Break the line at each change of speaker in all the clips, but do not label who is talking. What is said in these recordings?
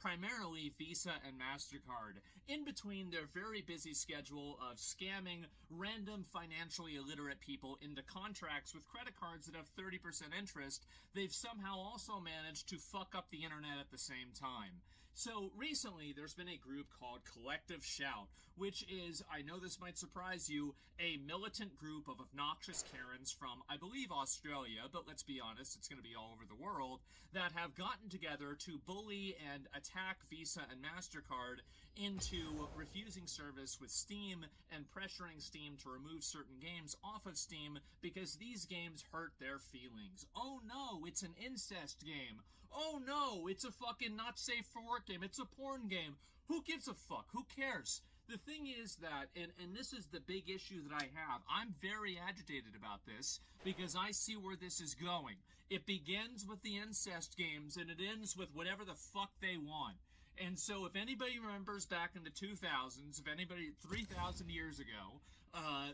primarily Visa and MasterCard, in between their very busy schedule of scamming random financially illiterate people into contracts with credit cards that have 30% interest, they've somehow also managed to fuck up the internet at the same time. So recently, there's been a group called Collective Shout, which is, I know this might surprise you, a militant group of obnoxious Karens from, I believe, Australia, but let's be honest, it's going to be all over the world, that have gotten together to bully and attack Visa and MasterCard into refusing service with Steam and pressuring Steam to remove certain games off of Steam because these games hurt their feelings. Oh no, it's an incest game. Oh no, it's a fucking not safe for work game. It's a porn game. Who gives a fuck? Who cares? The thing is that, and this is the big issue that I have, I'm very agitated about this because I see where this is going. It begins with the incest games and it ends with whatever the fuck they want. And so if anybody remembers back in the 2000s, if anybody 3,000 years ago,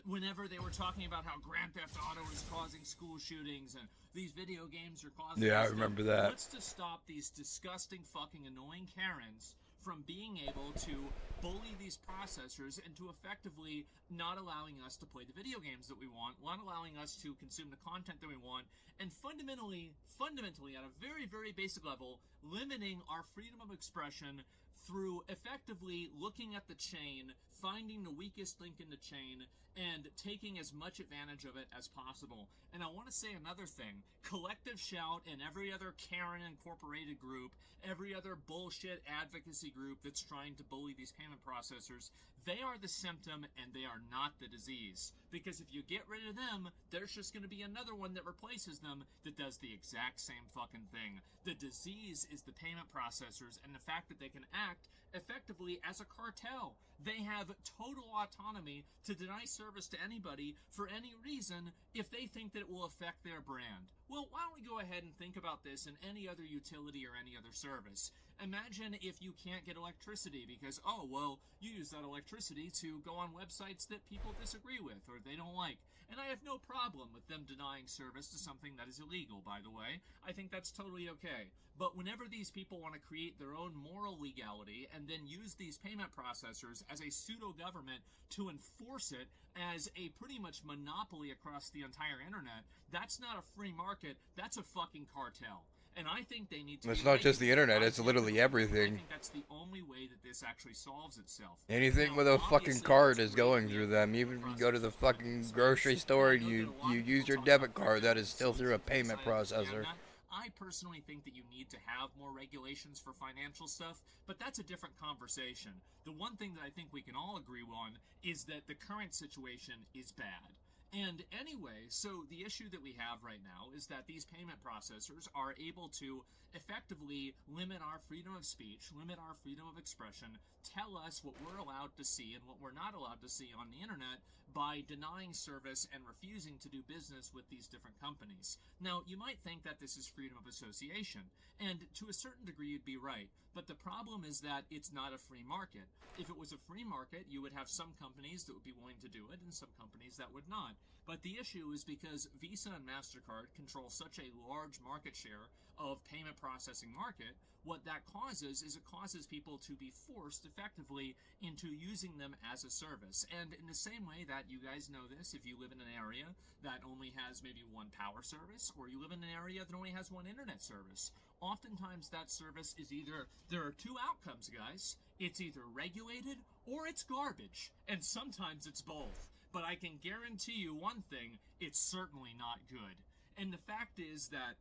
whenever they were talking about how Grand Theft Auto is causing school shootings and these video games are causing...
Yeah, I remember that.
Let's just stop these disgusting fucking annoying Karens from being able to bully these processors into effectively not allowing us to play the video games that we want, not allowing us to consume the content that we want, and fundamentally, at a very, very basic level, limiting our freedom of expression through effectively looking at the chain, finding the weakest link in the chain, and taking as much advantage of it as possible. And I want to say another thing. Collective Shout and every other Karen Incorporated group, every other bullshit advocacy group that's trying to bully these payment processors, they are the symptom and they are not the disease. Because if you get rid of them, there's just going to be another one that replaces them that does the exact same fucking thing. The disease is the payment processors and the fact that they can act effectively as a cartel. They have total autonomy to deny service to anybody for any reason if they think that it will affect their brand. Well, why don't we go ahead and think about this in any other utility or any other service? Imagine if you can't get electricity because, oh, well, you use that electricity to go on websites that people disagree with or they don't like. And I have no problem with them denying service to something that is illegal, by the way. I think that's totally okay. But whenever these people want to create their own moral legality and then use these payment processors as a pseudo-government to enforce it as a pretty much monopoly across the entire internet, that's not a free market, that's a fucking cartel. And I think they need to...
It's not just the internet, it's literally everything.
I think that's the only way that this actually solves itself.
Anything with a fucking card is going through them. Even if you go to the fucking grocery store and you use your debit card, that is still through a payment processor.
I personally think that you need to have more regulations for financial stuff, but that's a different conversation. The one thing that I think we can all agree on is that the current situation is bad. And anyway, so the issue that we have right now is that these payment processors are able to effectively limit our freedom of speech, limit our freedom of expression, tell us what we're allowed to see and what we're not allowed to see on the internet by denying service and refusing to do business with these different companies. Now, you might think that this is freedom of association, and to a certain degree you'd be right, but the problem is that it's not a free market. If it was a free market, you would have some companies that would be willing to do it and some companies that would not. But the issue is because Visa and MasterCard control such a large market share of payment processing market, what that causes is it causes people to be forced effectively into using them as a service. And in the same way that you guys know this, if you live in an area that only has maybe one power service, or you live in an area that only has one internet service, oftentimes that service is either, there are two outcomes, guys. It's either regulated or it's garbage. And sometimes it's both. But I can guarantee you one thing, it's certainly not good. And the fact is that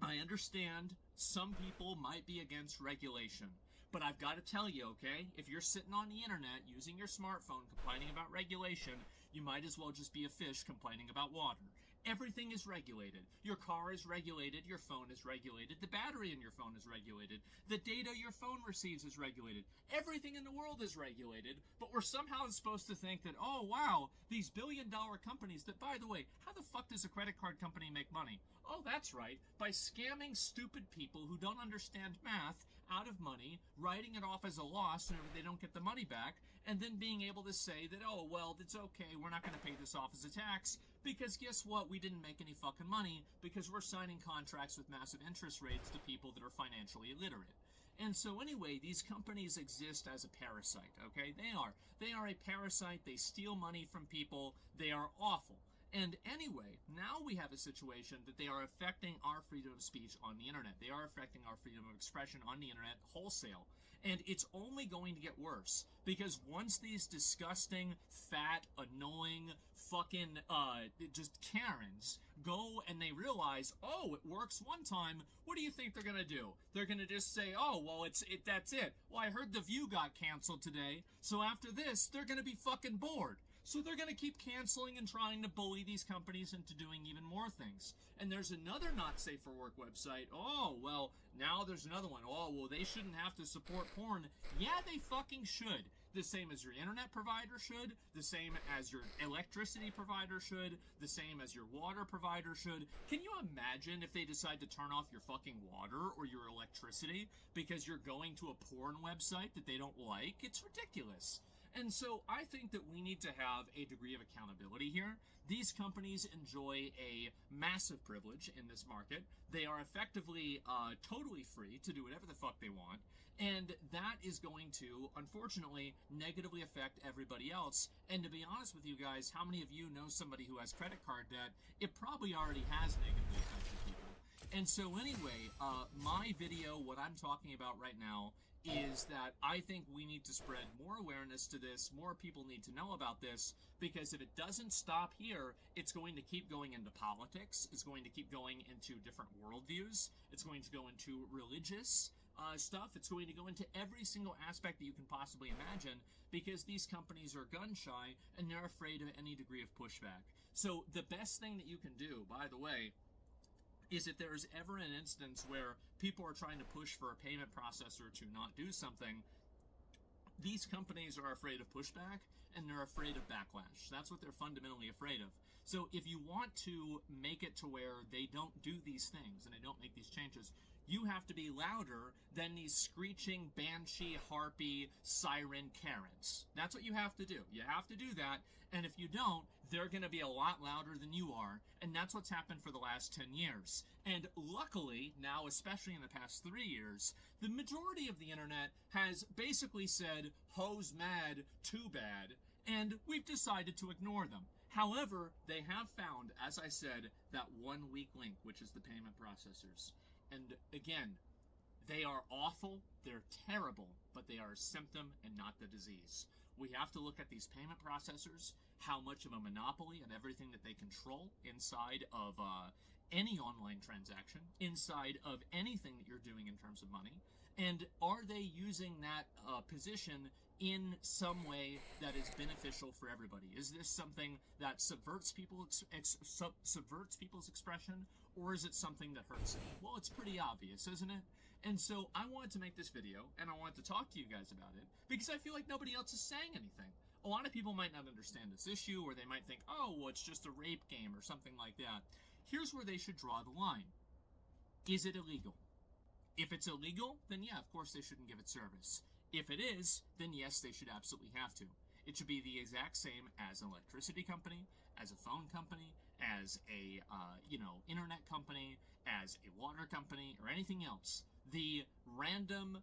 I understand some people might be against regulation. But I've got to tell you, okay, if you're sitting on the internet using your smartphone complaining about regulation, you might as well just be a fish complaining about water. Everything is regulated. Your car is regulated. Your phone is regulated. The battery in your phone is regulated. The data your phone receives is regulated. Everything in the world is regulated, but we're somehow supposed to think that, oh, wow, these billion-dollar companies that, by the way, how the fuck does a credit card company make money? Oh, that's right, by scamming stupid people who don't understand math out of money, writing it off as a loss whenever they don't get the money back, and then being able to say that, oh, well, it's okay, we're not going to pay this off as a tax, because guess what? We didn't make any fucking money because we're signing contracts with massive interest rates to people that are financially illiterate. And so anyway, these companies exist as a parasite, okay? They are a parasite. They steal money from people. They are awful. And anyway, now we have a situation that they are affecting our freedom of speech on the internet. They are affecting our freedom of expression on the internet wholesale. And it's only going to get worse, because once these disgusting, fat, annoying, fucking, just Karens go and they realize, oh, it works one time, what do you think they're gonna do? They're gonna just say, oh, well, that's it. Well, I heard The View got canceled today, so after this, they're gonna be fucking bored. So they're going to keep canceling and trying to bully these companies into doing even more things. And there's another not safe for work website. Oh, well, now there's another one. Oh, well, they shouldn't have to support porn. Yeah, they fucking should. The same as your internet provider should. The same as your electricity provider should. The same as your water provider should. Can you imagine if they decide to turn off your fucking water or your electricity because you're going to a porn website that they don't like? It's ridiculous. And so I think that we need to have a degree of accountability here. These companies enjoy a massive privilege in this market. They are effectively totally free to do whatever the fuck they want. And that is going to, unfortunately, negatively affect everybody else. And to be honest with you guys, how many of you know somebody who has credit card debt? It probably already has negatively affected people. And so anyway, my video, what I'm talking about right now, is that I think we need to spread more awareness to this. More people need to know about this, because if it doesn't stop here, it's going to keep going into politics. It's going to keep going into different worldviews. It's going to go into religious stuff. It's going to go into every single aspect that you can possibly imagine, because these companies are gun shy and they're afraid of any degree of pushback. So the best thing that you can do, by the way, is if there's ever an instance where people are trying to push for a payment processor to not do something, these companies are afraid of pushback and they're afraid of backlash. That's what they're fundamentally afraid of. So if you want to make it to where they don't do these things and they don't make these changes, you have to be louder than these screeching, banshee, harpy, siren Karens. That's what you have to do. You have to do that, and if you don't, they're going to be a lot louder than you are, and that's what's happened for the last 10 years. And luckily, now, especially in the past 3 years, the majority of the internet has basically said, hoes mad, too bad, and we've decided to ignore them. However, they have found, as I said, that one weak link, which is the payment processors. And again, they are awful, they're terrible, but they are a symptom and not the disease. We have to look at these payment processors, how much of a monopoly and everything that they control inside of any online transaction, inside of anything that you're doing in terms of money, and are they using that position in some way that is beneficial for everybody? Is this something that subverts people's expression, or is it something that hurts them? Well, it's pretty obvious, isn't it? And so I wanted to make this video, and I wanted to talk to you guys about it, because I feel like nobody else is saying anything. A lot of people might not understand this issue, or they might think, oh, well, it's just a rape game or something like that. Here's where they should draw the line. Is it illegal? If it's illegal, then yeah, of course they shouldn't give it service. If it is, then yes, they should absolutely have to. It should be the exact same as an electricity company, as a phone company, as a, internet company, as a water company, or anything else. The random,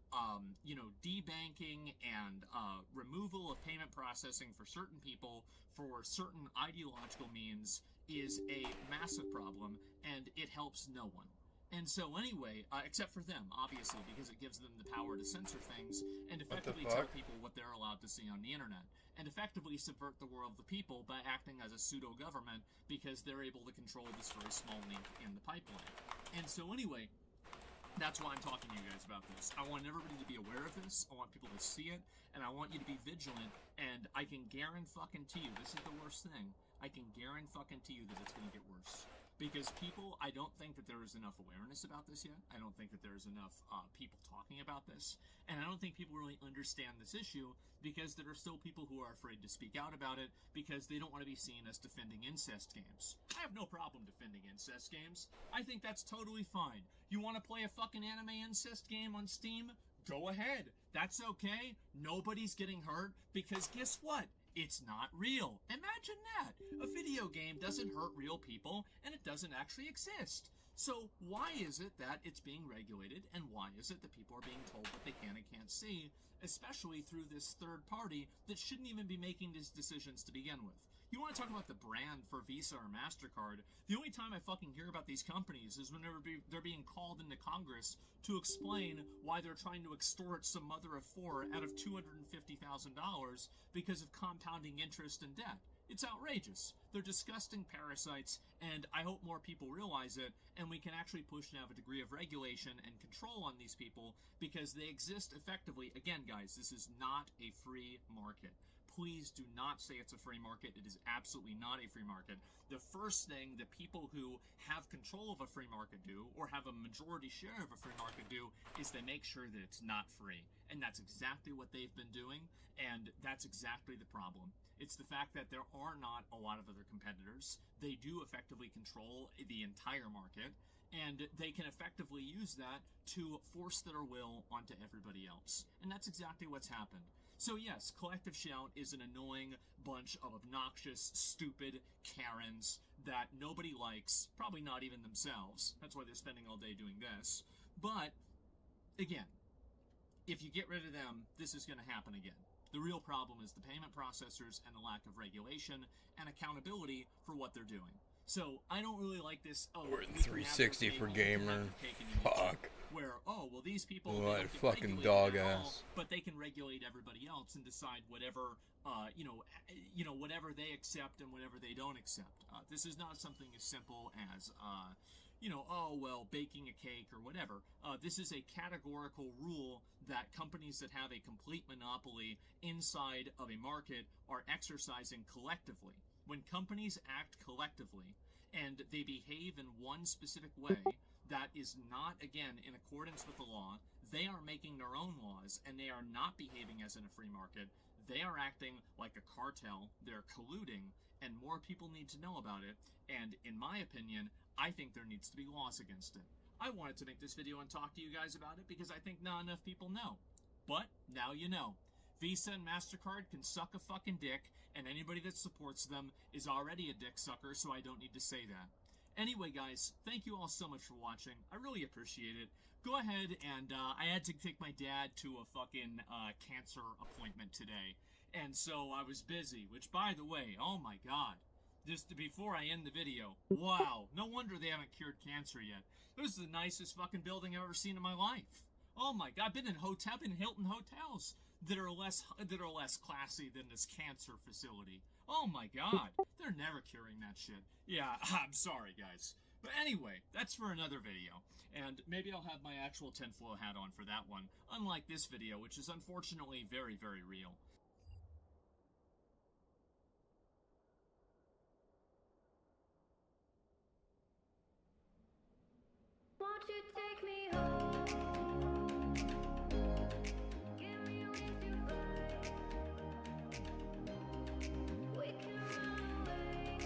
debanking and removal of payment processing for certain people for certain ideological means is a massive problem, and it helps no one. And so anyway, except for them, obviously, because it gives them the power to censor things and effectively tell people what they're allowed to see on the internet, and effectively subvert the will of the people by acting as a pseudo-government, because they're able to control this very small link in the pipeline. And so anyway, that's why I'm talking to you guys about this. I want everybody to be aware of this. I want people to see it, and I want you to be vigilant. And I can guarantee you, this is the worst thing. I can guarantee you that it's going to get worse. Because people, I don't think that there is enough awareness about this yet. I don't think that there's enough people talking about this. And I don't think people really understand this issue, because there are still people who are afraid to speak out about it because they don't want to be seen as defending incest games. I have no problem defending incest games. I think that's totally fine. You want to play a fucking anime incest game on Steam? Go ahead. That's okay. Nobody's getting hurt, because guess what? It's not real. Imagine that. A video game doesn't hurt real people, and it doesn't actually exist. So why is it that it's being regulated, and why is it that people are being told what they can and can't see, especially through this third party that shouldn't even be making these decisions to begin with? You want to talk about the brand for Visa or MasterCard, the only time I fucking hear about these companies is whenever they're being called into Congress to explain why they're trying to extort some mother of four out of $250,000 because of compounding interest and debt. It's outrageous. They're disgusting parasites, and I hope more people realize it, and we can actually push and have a degree of regulation and control on these people, because they exist effectively. Again, guys, this is not a free market. Please do not say it's a free market. It is absolutely not a free market. The first thing that people who have control of a free market do, or have a majority share of a free market do, is they make sure that it's not free. And that's exactly what they've been doing, and that's exactly the problem. It's the fact that there are not a lot of other competitors. They do effectively control the entire market, and they can effectively use that to force their will onto everybody else. And that's exactly what's happened. So yes, Collective Shout is an annoying bunch of obnoxious, stupid Karens that nobody likes, probably not even themselves. That's why they're spending all day doing this. But, again, if you get rid of them, this is going to happen again. The real problem is the payment processors and the lack of regulation and accountability for what they're doing. So, I don't really like this,
we're in 360 for gamer. Fuck.
Where, oh, well, these people,
what a fucking dog ass.
But they can regulate everybody else and decide whatever, whatever they accept and whatever they don't accept. This is not something as simple as, oh, well, baking a cake or whatever. This is a categorical rule that companies that have a complete monopoly inside of a market are exercising collectively. When companies act collectively and they behave in one specific way that is not, again, in accordance with the law, they are making their own laws, and they are not behaving as in a free market. They are acting like a cartel. They're colluding, and more people need to know about it. And in my opinion, I think there needs to be laws against it. I wanted to make this video and talk to you guys about it because I think not enough people know. But now you know. Visa and MasterCard can suck a fucking dick, and anybody that supports them is already a dick sucker, so I don't need to say that. Anyway, guys, thank you all so much for watching. I really appreciate it. Go ahead, and I had to take my dad to a fucking cancer appointment today, and so I was busy, which, by the way, oh my god. Just before I end the video, wow, no wonder they haven't cured cancer yet. This is the nicest fucking building I've ever seen in my life. Oh my god, I've been in Hilton hotels that are less classy than this cancer facility. Oh my god, they're never curing that shit. Yeah, I'm sorry guys. But anyway, that's for another video. And maybe I'll have my actual tinfoil hat on for that one, unlike this video, which is unfortunately very, very real.
Won't you take me home? Give me wings to fly. We can run away.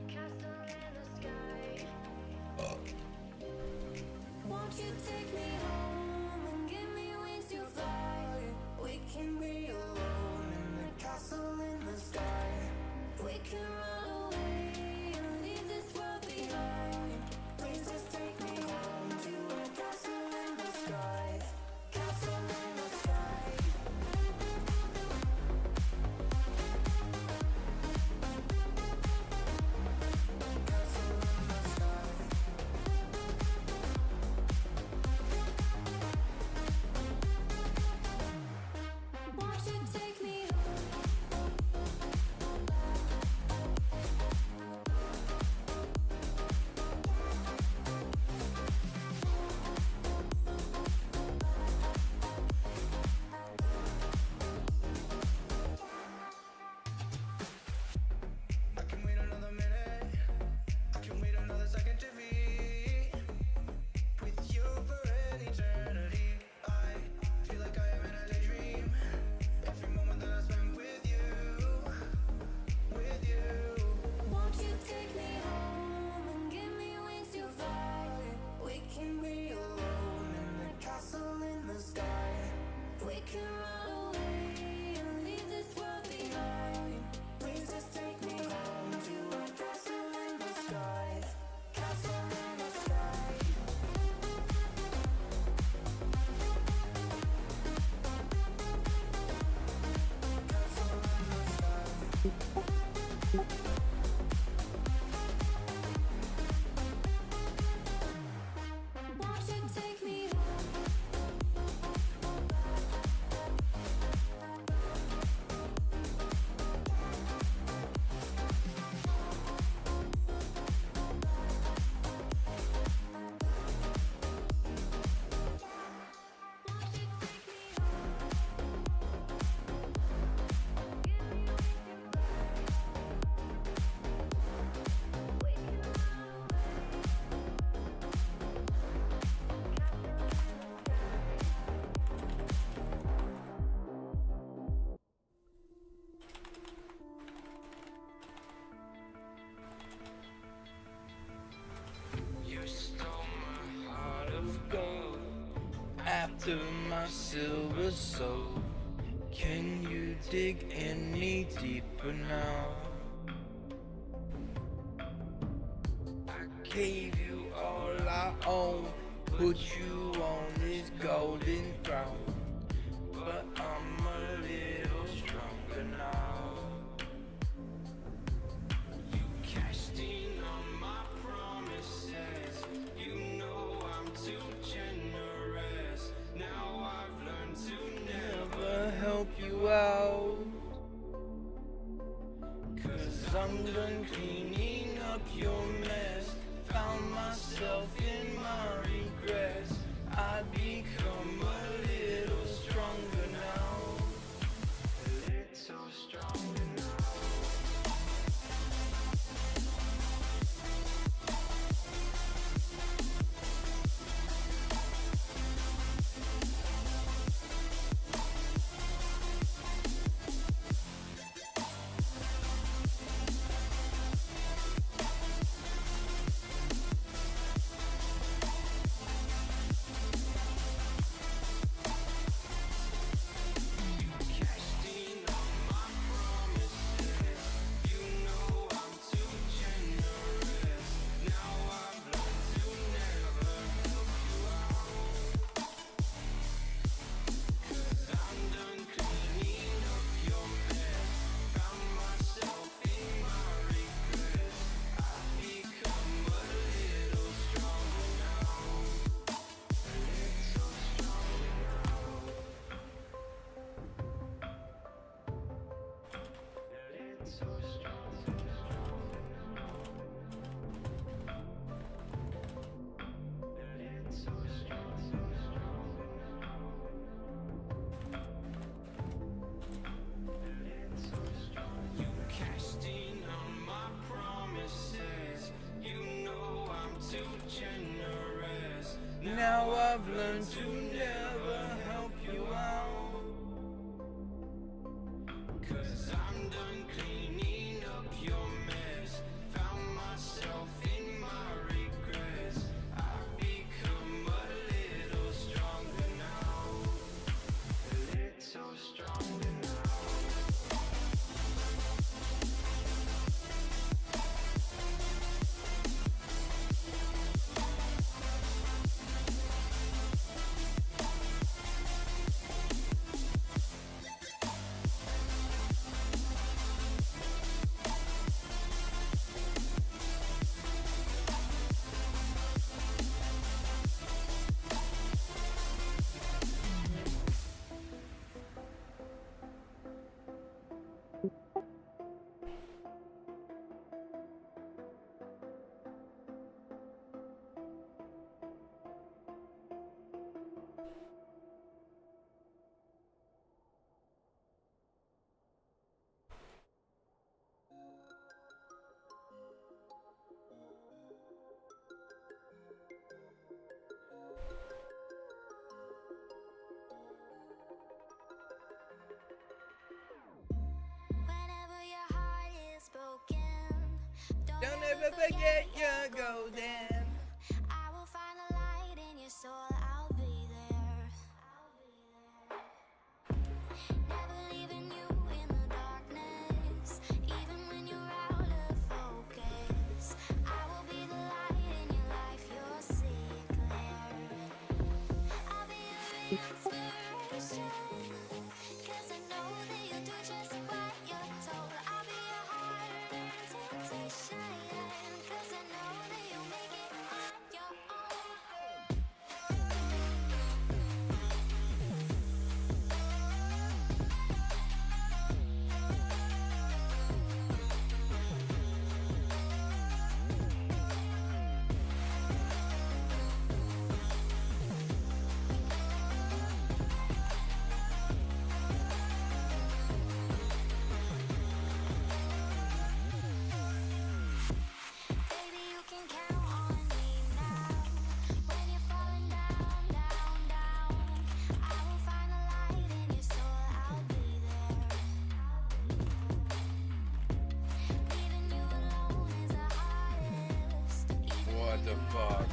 Castle in the sky. Won't you take me home and give me wings to fly? We can be alone in the castle in the sky. We can run away and leave this world behind. Please just take me home to a castle in the sky. Castle in the sky. Castle in the sky. Won't you take me I can wait another minute. I can wait another second to be with you for an eternity. I feel like I am in a daydream. Every moment that I spend with you, with you. Won't you take me home and give me wings to fly? We can be alone in the castle in the sky. We can run away and leave this world behind. Please just take me home to a castle in the sky. Won't you take me
You stole my heart of gold after my silver soul. Can you dig any deeper now? I gave you all I own, put you on this golden throne, but I'm a little stronger now. You cashed in on my promises. You know I'm too generous. Now I've learned to never help you out. 'Cause I'm done cleaning up your mess. Found myself in my regrets. I become a little stronger now. A little stronger now. Now I've learned to never help you out. 'Cause I'm done cleaning up your mess. Found myself in my regrets. I've become a little stronger now. A little stronger now.
whenever your heart is broken?
Don't ever forget your golden.
I will find the light in your soul. I'll be there. Never leaving you in the darkness, even when you're out of focus. I will be the light in your life. You'll see it clear. I'll be your inspiration, 'cause I know that you'll do just what you're told. I'll be your heart
the fuck?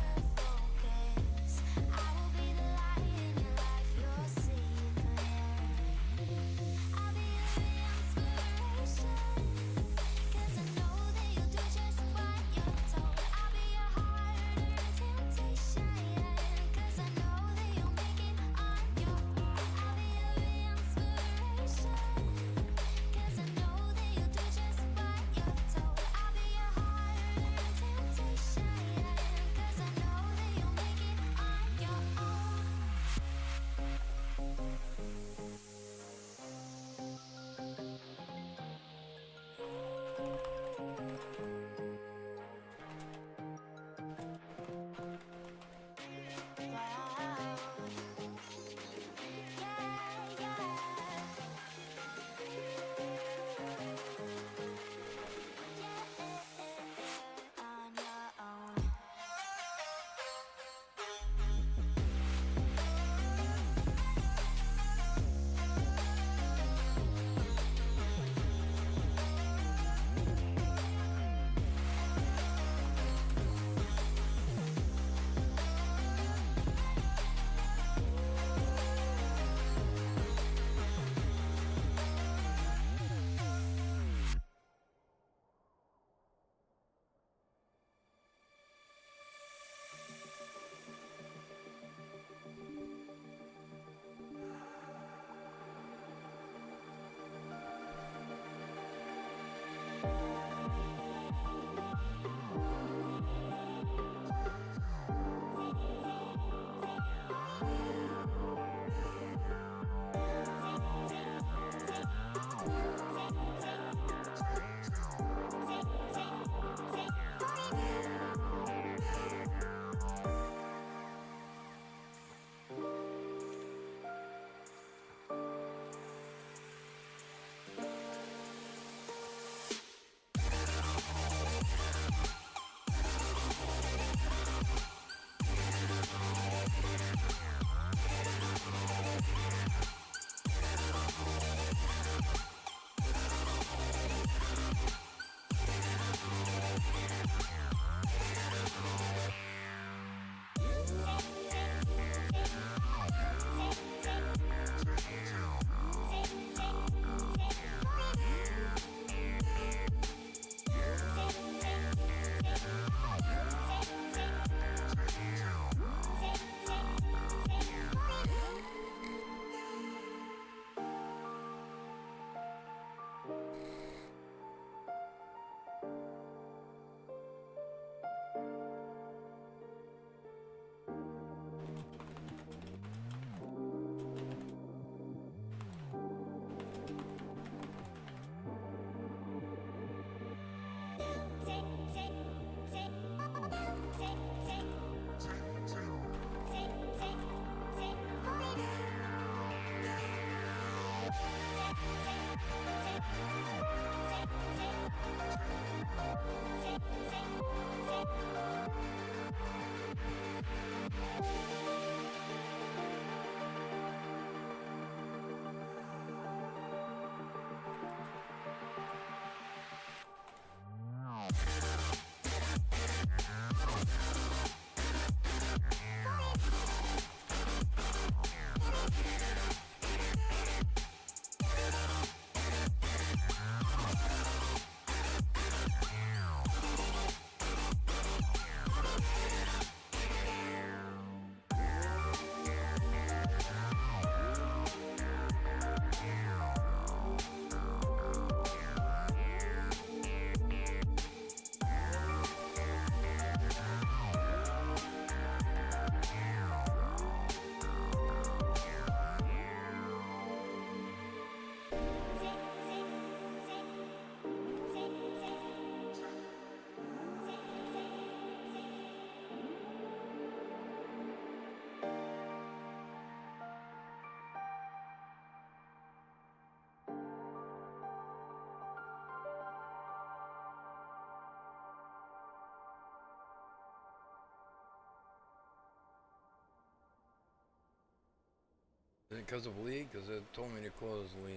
Is it because of League? Because it told me to close League.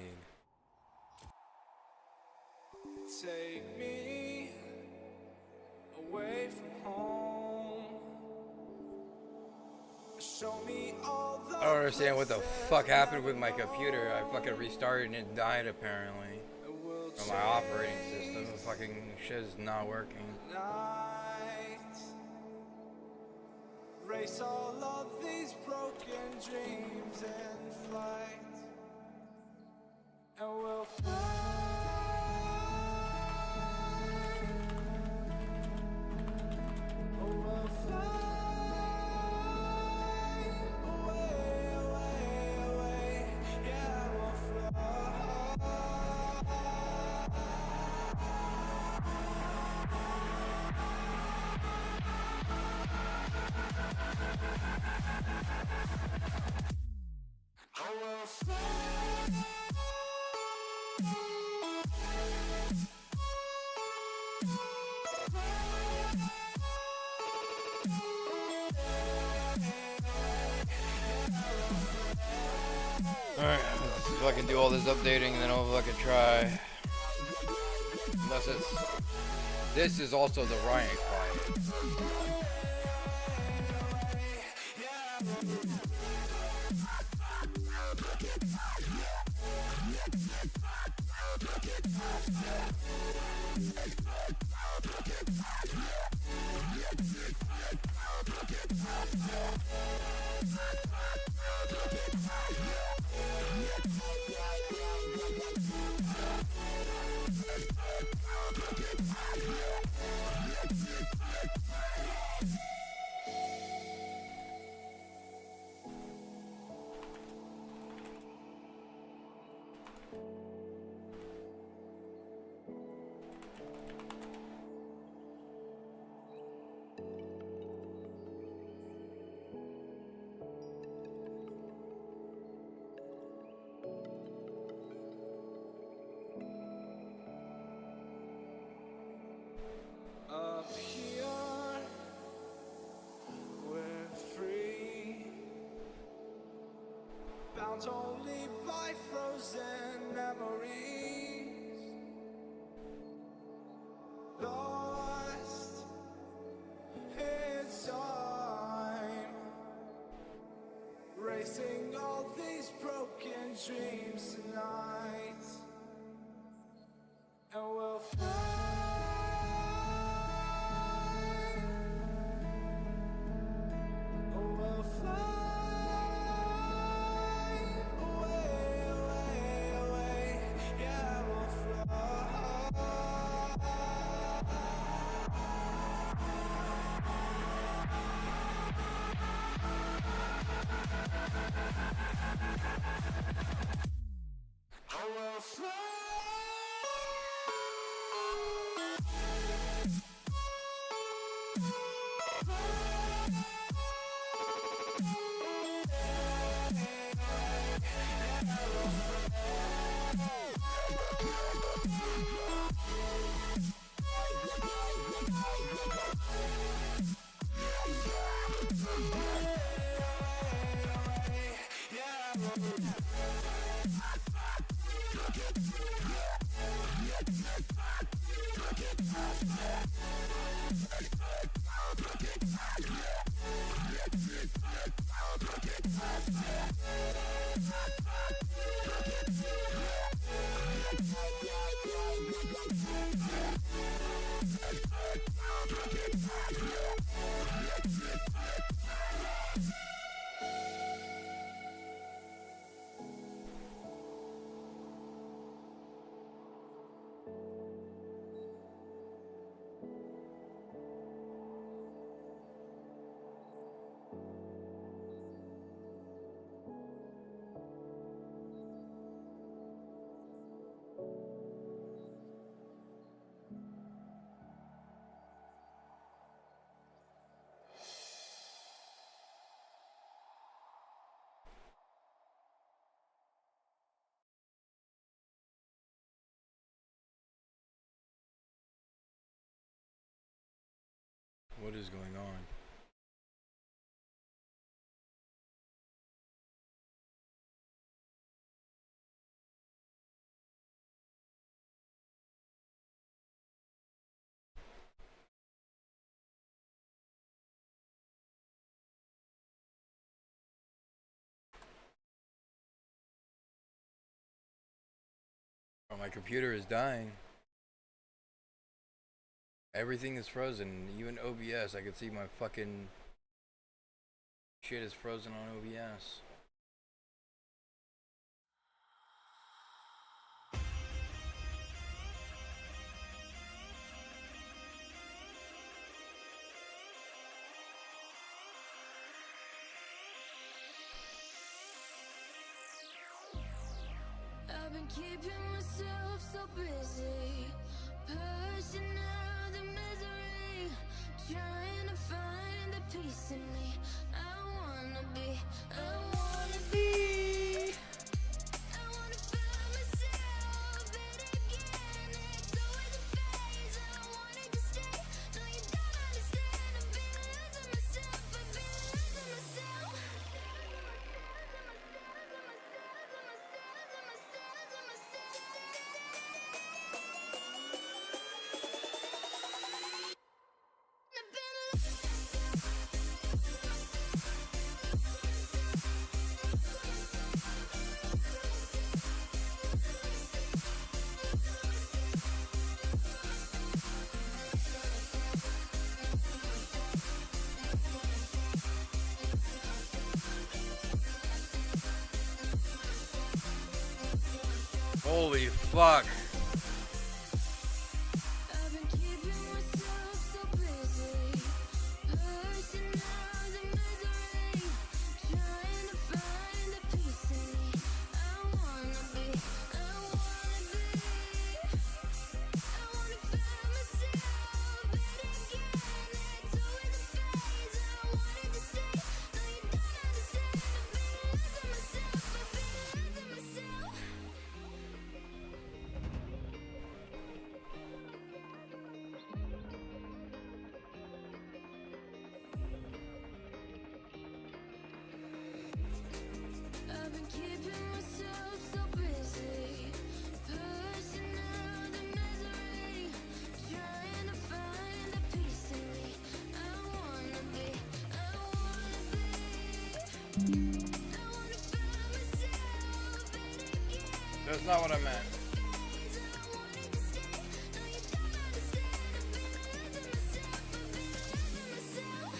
Take me away from home. Show me all the
I don't understand what the fuck happened with my computer. I fucking restarted and it died apparently. From my operating system. The fucking shit is not working.
night. Race all of these broken dreams in flight. And we'll fly. We'll fly away, away, away. Yeah, we'll fly. Oh, we'll fly.
Alright, let's see if I can do all this updating and then I'll fucking try. Unless it's... This is also the Ryan quiet.
Up here, we're free, bound only by frozen memories, lost in time, racing all these broken dreams tonight, and we'll fly. We'll fly away, away, away. Yeah, we'll fly. Oh, we'll fly.
What is going on? Oh, my computer is dying. Everything is frozen, even OBS. I can see my fucking shit is frozen on OBS.
I've been keeping myself so busy, pushing out the misery, trying to find the peace in me. I wanna be, I wanna be, I wanna find myself, but again, it's always a phase. I wanted to stay, no you don't understand. I've been losing myself, I've been losing myself.
Holy fuck.
I've been keeping myself so busy, pushing out the misery, trying to find the peace in me. I wanna be, I wanna be, I wanna find myself, but again, it's always a phase. I wanted to stay, no you don't understand. I've been losing myself, I've been losing myself. I've been keeping myself so busy, pushing out the misery, trying to find the peace in me. I wanna be, I wanna be, I wanna find myself, but again,
That's not what I meant.
I wanted to stay, no you don't understand. I've been losing myself, I've been losing myself.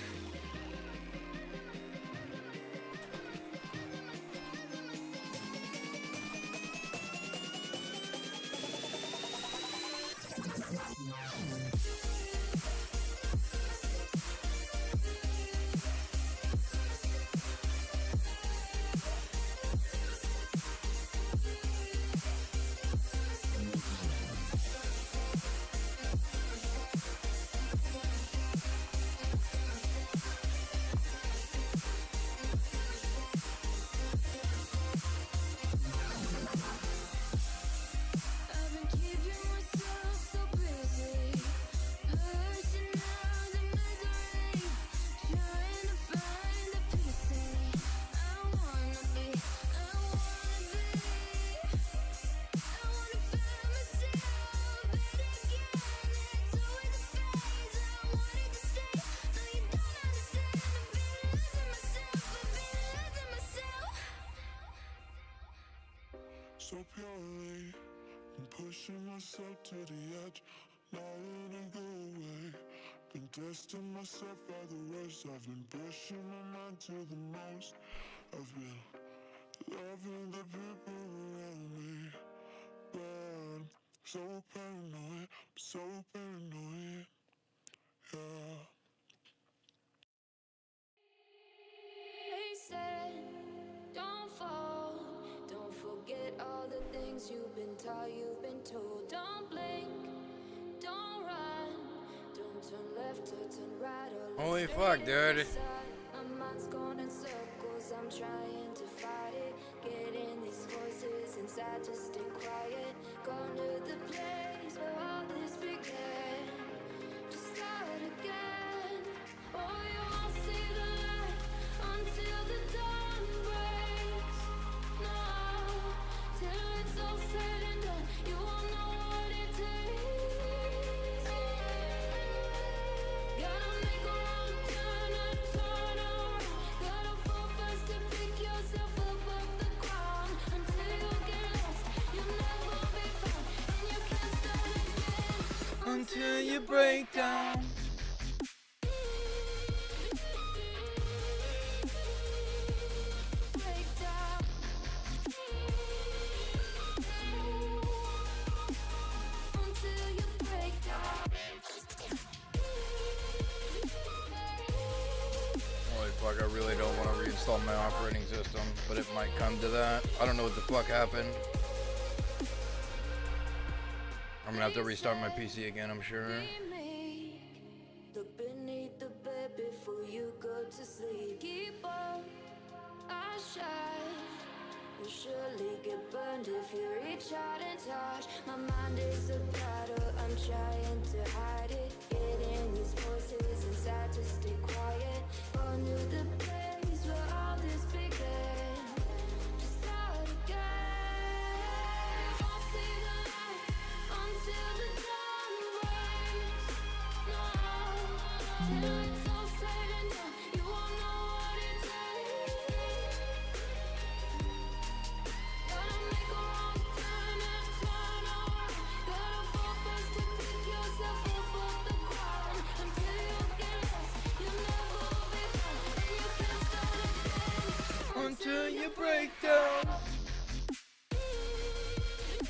I've been keeping myself so busy, pushing out the misery, trying to find the peace in me. I wanna be, I wanna be, I wanna find myself, but again, it's always a phase. I wanted to stay, no you don't understand. I've been losing myself, I've been losing myself.
So purely, I'm pushing myself to the edge, not letting go away. Been testing myself by the worst. I've been pushing my mind to the most. I've been loving the people around me, but I'm so paranoid, so paranoid, yeah.
They said, don't fall, don't forget all the things you've been taught, you've been told. Don't blink, don't run, don't turn left or turn right or look
Holy
straight
fuck,
in
dude.
the sun. My mind's going in circles, I'm trying to fight it, getting these voices inside to stay quiet. Gone to the place where all this began, to start again. Oh, you won't see the light until the dawn breaks. No, till it's all said and done, you won't know what it takes. Gotta make a wrong turn and turn around. Gotta fall fast to pick yourself up off the ground. Until you get lost, you never
until you break down.
Break down. Until you break down.
Holy fuck, I really don't want to reinstall my operating system, but it might come to that. I don't know what the fuck happened. I'm gonna have to restart my PC again, I'm sure.
Look beneath the bed before you go to sleep. Keep on, I shine. Will surely get burned if you reach out and touch. My mind is a battle, I'm trying to hide it. Getting these voices inside to stay quiet. On to the place where all this began. Just start again. Won't see the light until the dawn breaks. No, till it's all said and done, you won't know what it takes. Gotta make a wrong turn and turn around. Gotta fall first to pick yourself up off the ground. Until you get lost, you'll never be found, and you can't start again.
Until you break down.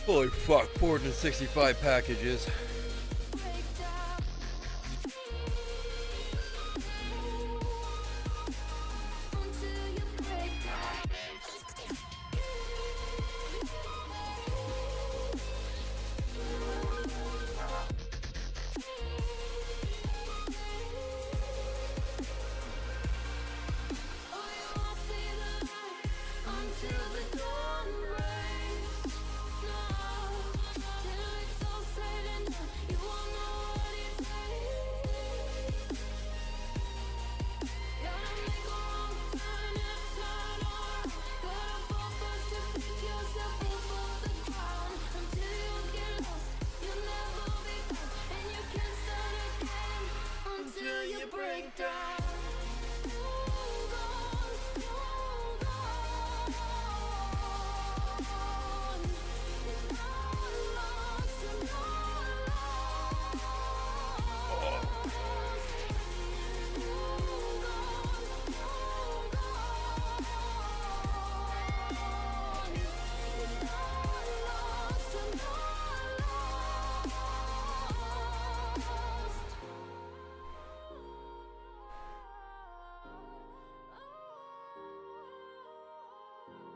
Holy fuck, 465 packages.
Break down. Until you break down. Oh, you won't see the light until the dawn breaks. No, till it's all said and done, you won't know what it takes. Gotta make a wrong turn and turn around. Gotta fall first to pick yourself up off the ground. Until you get lost, you'll never be found, and you can't start again. Until you break down. Hold on, hold on. It's not lost, you're not lost. Hold on, hold on. You're not lost, you're not lost.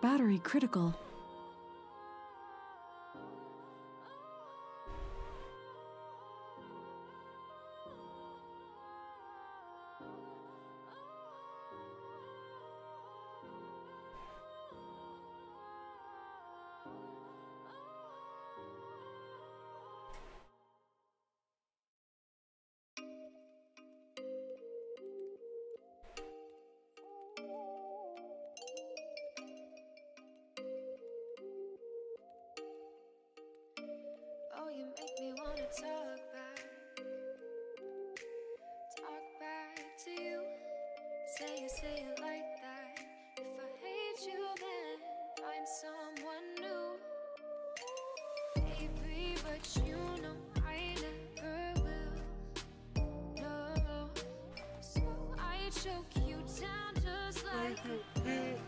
Battery critical.
Oh, you make me wanna talk back to you. Say it like that. If I hate you, then find someone new. Baby, but you know I never will. No, so I choke you down just like a pill.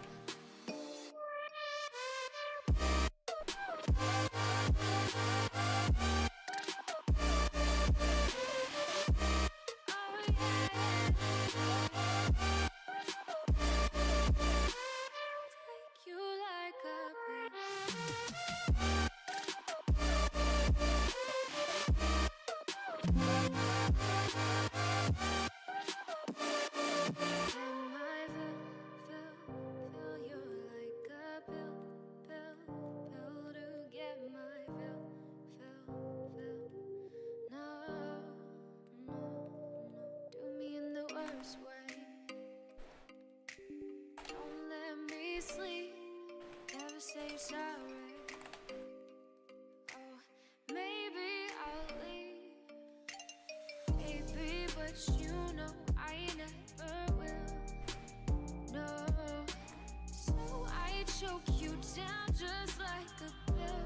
Take you like a fill you like a pill to get my fill. No, do me in the worst way. Don't let me sleep, never say you're sorry. Oh, maybe I'll leave, baby, but you know I never will. No, so I choke you down just like a pill.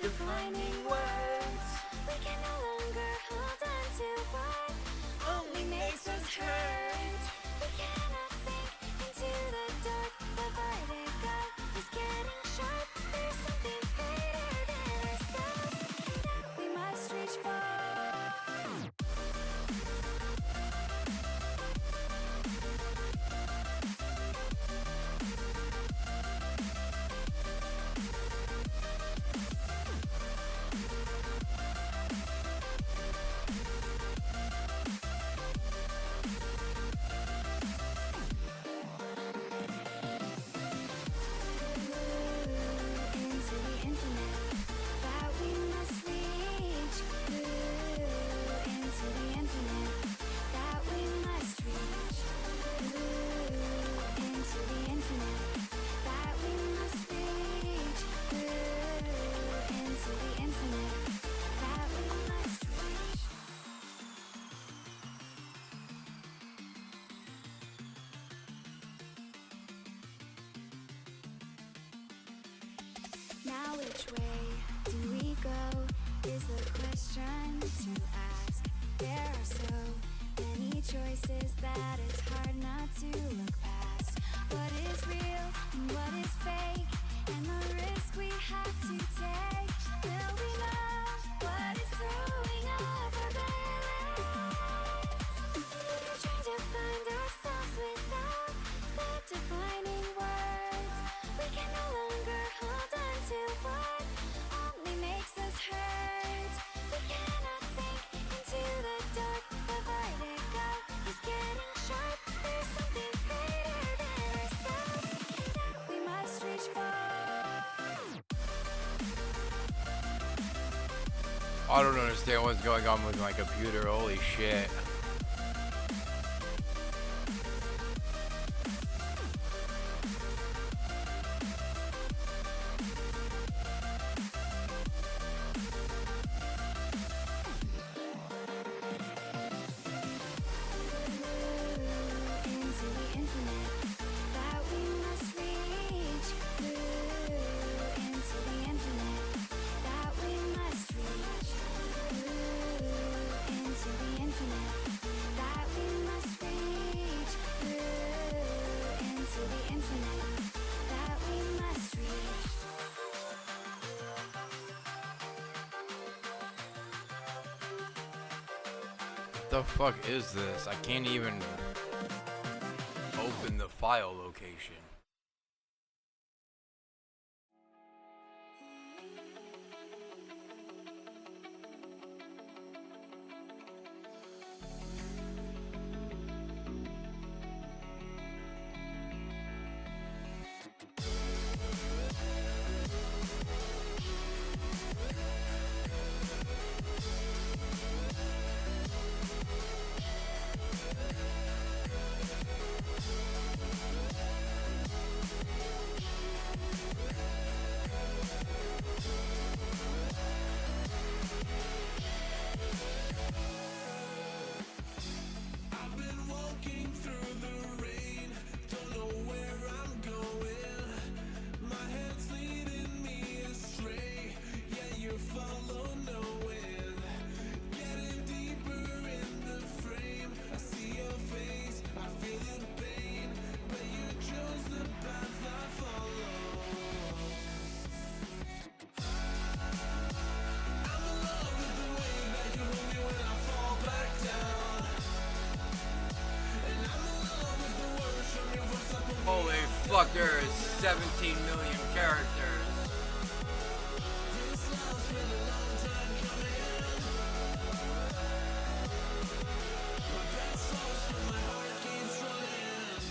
defining words. We can no longer hold on to what only makes us hurt. We cannot sink into the dark. The vertigo is getting sharp. There's something greater than ourselves that we must reach for. Into the infinite that we must reach. Into the infinite that we must reach. Into the infinite that we must reach. Into the infinite that we must reach. Now which way do we go is the question to ask. There are so many choices that it's hard not to look past. What is real and what is fake, and the risk we have to take. Will we know what is throwing off our balance? We're trying to find ourselves without the defining words. We can no longer hold on to what only makes us hurt. We cannot sink into the dark. The vertigo is getting sharp. There's something greater than ourselves that we must reach for.
I don't understand what's going on with my computer. Holy shit.
Into the infinite that we must reach. Into the infinite that we must reach. Into the infinite that we must reach. Into the infinite that we must reach.
What the fuck is this? I can't even open the file location.
I've been walking through the rain, don't know where I'm going. My head's leading me astray, yeah, you follow no end. Getting deeper in the frame, I see your face, I feel your pain, but you chose the path I follow. I'm in love with the way that you hold me when I fall back down. And I'm in love with the words from your voice up above.
Holy fuck, there is 17 million characters.
This love's been a long time coming. My breath slows but my heart keeps running.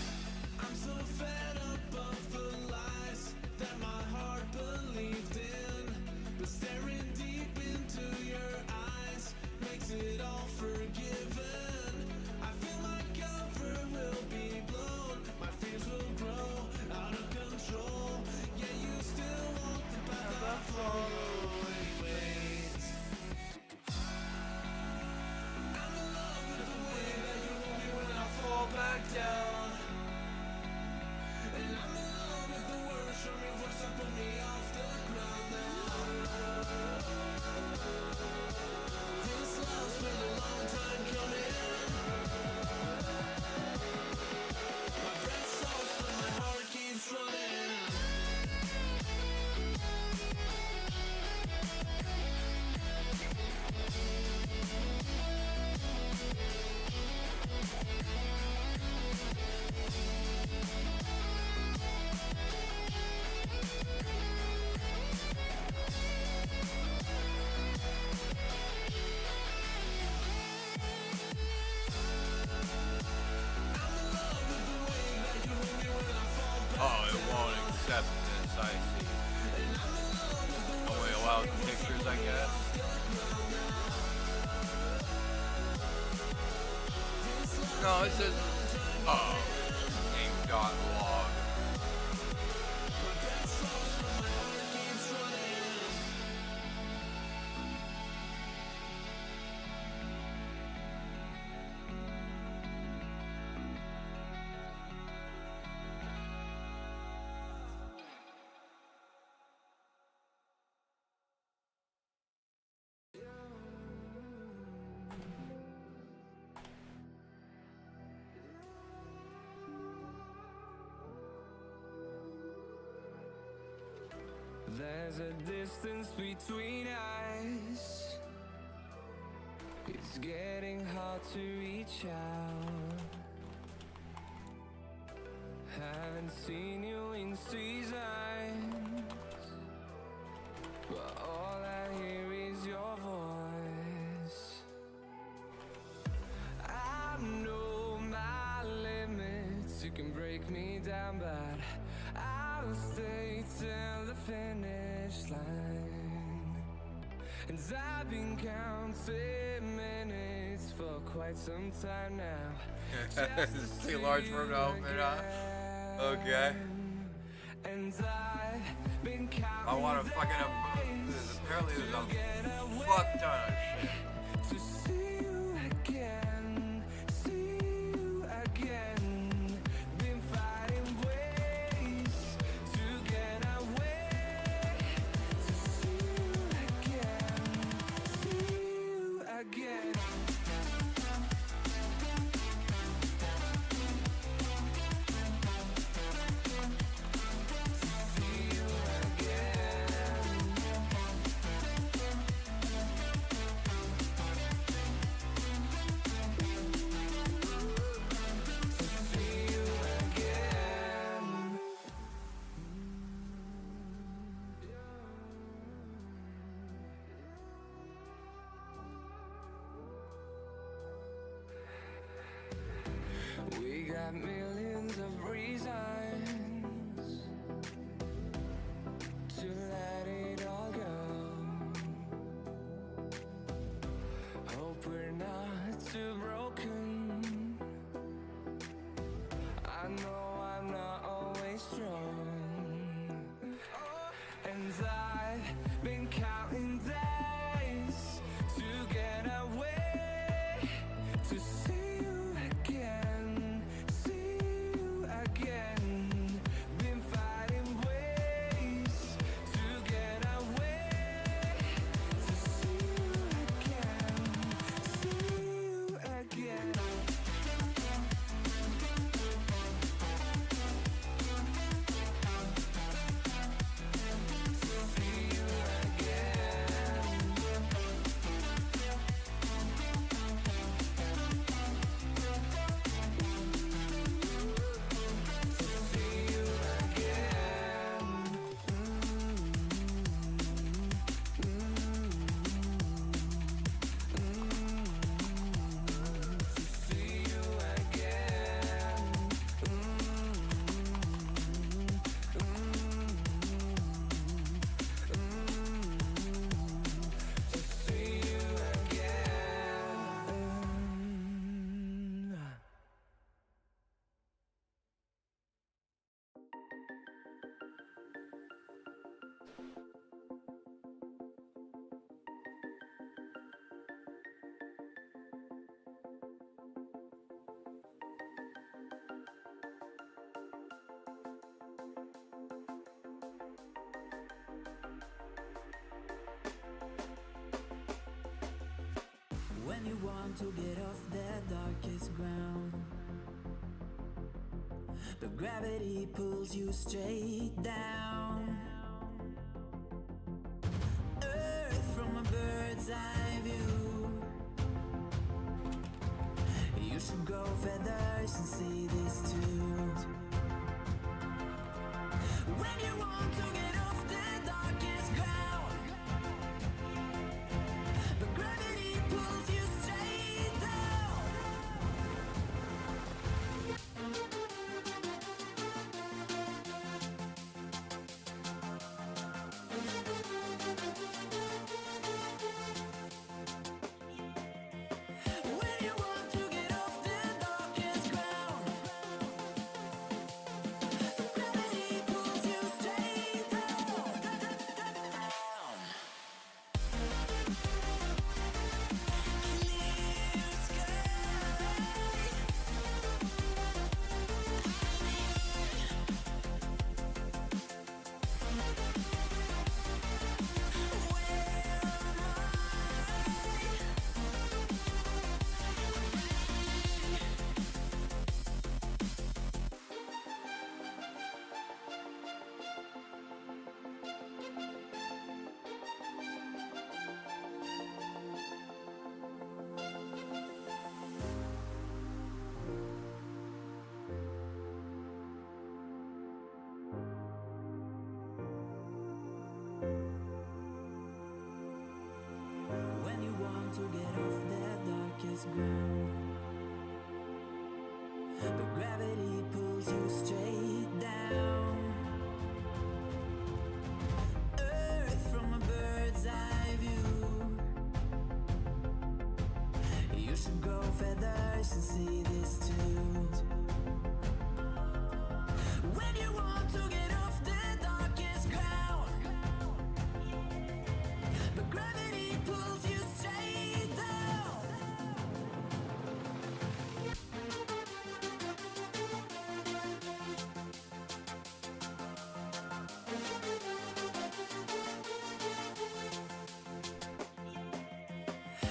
I'm so fed up of the lies that my heart believed in. But staring deep into your eyes makes it all forgiven. I feel my cover will be blown, my fears will grow out of control. Yeah, you still
I guess. No, it says game.log.
There's a distance between us. It's getting hard to reach out. Haven't seen you in seasons, but all I hear is your voice. I know my limits, you can break me down, but I'll stay till the finish line. And I've been counting minutes for quite some time now.
This is too large for an outfit, huh? Okay.
And I've been counting
I want to fucking apparently there's a fuck ton of shit.
to see you again, see you again. Been finding ways to get away, to see you again, see you again. We got millions of reasons to let it all go. Hope we're not too broken. I know I'm not always strong, and I've been counting days to get away, to see you again, see you again. Been finding ways to get away, to see you again, see you again.
When you want to get off the darkest ground, but gravity pulls you straight down. Earth from a bird's eye view. You should grow feathers and see this too. When you want to get off the darkest ground, but gravity pulls you straight down. darkest ground. But gravity pulls you straight down. Earth from a bird's eye view. You should grow feathers and see this too. When you want to get off the darkest ground, but gravity pulls you straight down.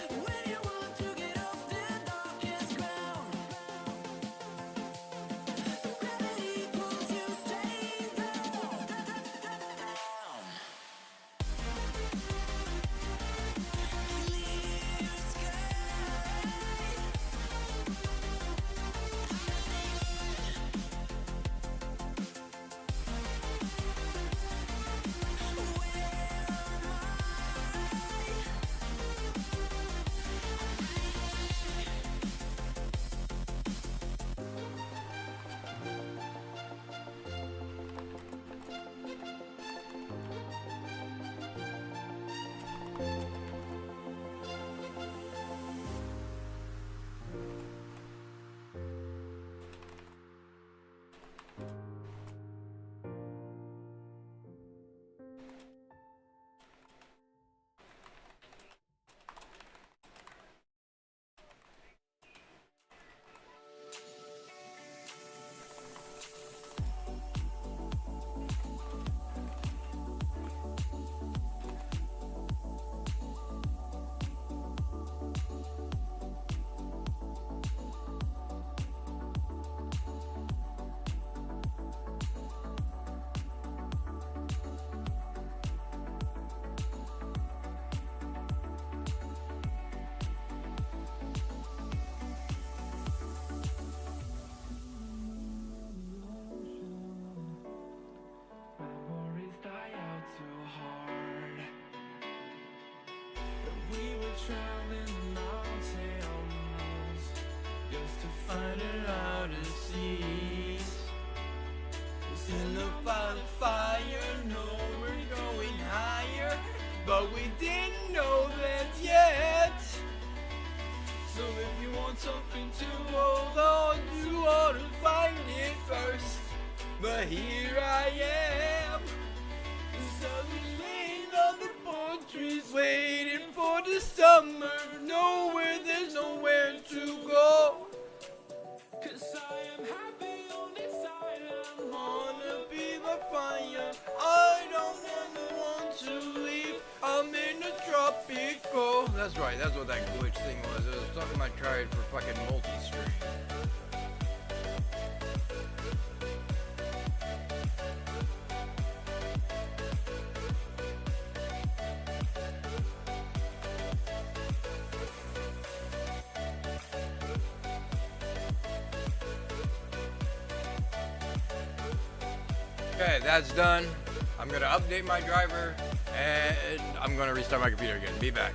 When you want to get off the darkest ground, but gravity pulls you straight down. Clear sky. Memories die out too hard. We were traveling mountains just to find it out to sea. In the fire, no, we're going higher, but we didn't know that yet. So if you want something to hold on, you ought to find it first. But here I am, suddenly on the palm trees, waiting for the summer. Nowhere, there's nowhere to go. 'Cause I am happy on this island. Wanna be the fire. I don't want to leave. I'm in the tropical.
That's right, that's what that glitch thing was. It was something I tried for fucking multi-stream. Okay, that's done. I'm gonna update my driver and I'm gonna restart my computer again. Be back.